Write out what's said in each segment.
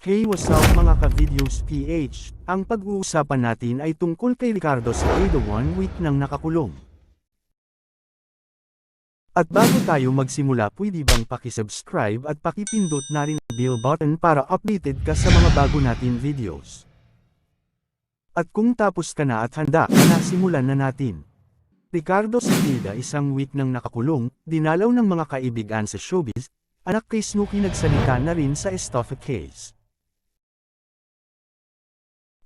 Hey, what's up mga ka-videos PH? Ang pag-uusapan natin ay tungkol kay Ricardo Cepeda 1 week nang nakakulong. At bago tayo magsimula, pwede bang paki-subscribe at pakipindot na rin ang bell button para updated ka sa mga bago natin videos. At kung tapos ka na at handa ka na, simulan na natin. Ricardo Cepeda isang week nang nakakulong, dinalaw ng mga kaibigan sa showbiz, anak kay Snooki nagsalita na rin sa Estofa case.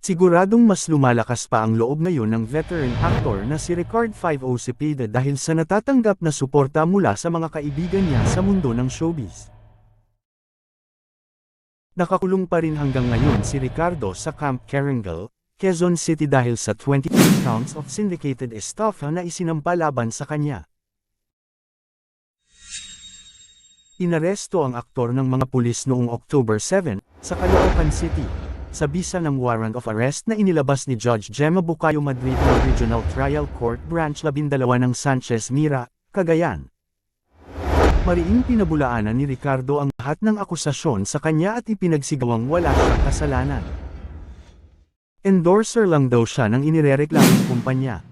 Siguradong mas lumalakas pa ang loob ngayon ng veteran actor na si Ricardo 50 Cepeda dahil sa natatanggap na suporta mula sa mga kaibigan niya sa mundo ng showbiz. Nakakulong pa rin hanggang ngayon si Ricardo sa Camp Carangal, Quezon City dahil sa 28 counts of syndicated estafa na isinampa laban sa kanya. Inaresto ang aktor ng mga pulis noong October 7 sa Caloocan City, sa bisa ng warrant of arrest na inilabas ni Judge Gemma Bucayo Madrid ng Regional Trial Court Branch 12 ng Sanchez Mira, Cagayan. Mariing pinabulaanan ni Ricardo ang lahat ng akusasyon sa kanya at ipinagsigawang wala siyang kasalanan. Endorser lang daw siya ng inirereklamong kumpanya.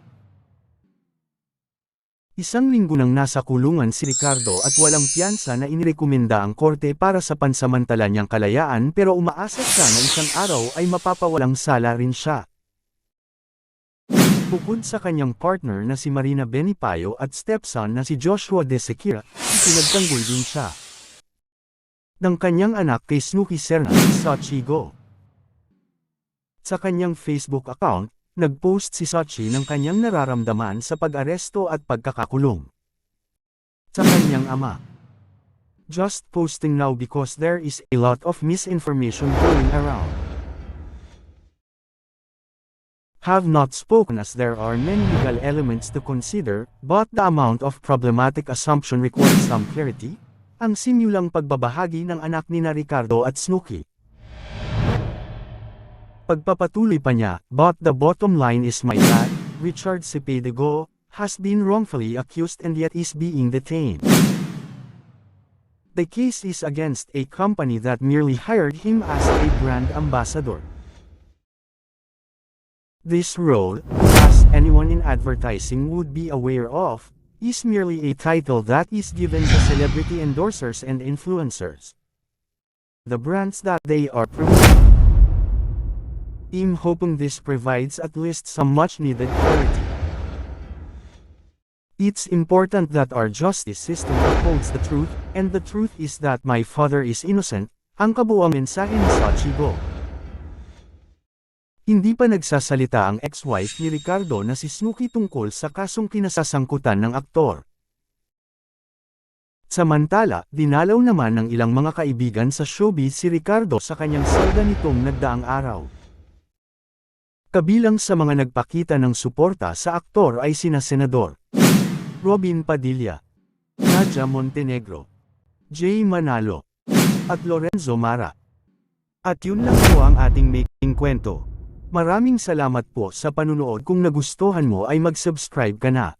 Isang linggo nang nasa kulungan si Ricardo at walang piyansa na inirekomenda ang korte para sa pansamantala niyang kalayaan, pero umaasa siya na isang araw ay mapapawalang sala rin siya. Bukod sa kanyang partner na si Marina Benipayo at stepson na si Joshua De Sequeira, ipinagtanggol din siya ng kanyang anak kay Snooki Serna, Sochi Go. Sa kanyang Facebook account, nag-post si Sochi ng kanyang nararamdaman sa pag-aresto at pagkakakulong sa kanyang ama. Just posting now because there is a lot of misinformation going around. Have not spoken as there are many legal elements to consider, but the amount of problematic assumption requires some clarity. Ang simulang pagbabahagi ng anak ni Ricardo at Snooki. Pagpapatuloy pa niya, but the bottom line is my dad, Richard Cepeda Go, has been wrongfully accused and yet is being detained. The case is against a company that merely hired him as a brand ambassador. This role, as anyone in advertising would be aware of, is merely a title that is given to celebrity endorsers and influencers. The brands that they are promoting. I'm hoping this provides at least some much-needed clarity. It's important that our justice system upholds the truth, and the truth is that my father is innocent, ang kabuuang mensahe ni Sochi Go. Hindi pa nagsasalita ang ex-wife ni Ricardo na si Snooki tungkol sa kasong kinasasangkutan ng aktor. Samantala, dinalaw naman ng ilang mga kaibigan sa showbiz si Ricardo sa kanyang selda nitong nagdaang araw. Kabilang sa mga nagpakita ng suporta sa aktor ay sina Senador Robin Padilla, Nadia Montenegro, Jay Manalo, at Lorenzo Mara. At yun lang po ang ating making kwento. Maraming salamat po sa panunood. Kung nagustuhan mo ay mag-subscribe ka na.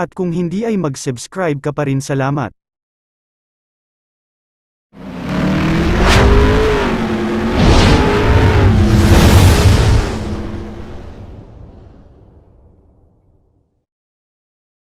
At kung hindi ay mag-subscribe ka pa rin, salamat.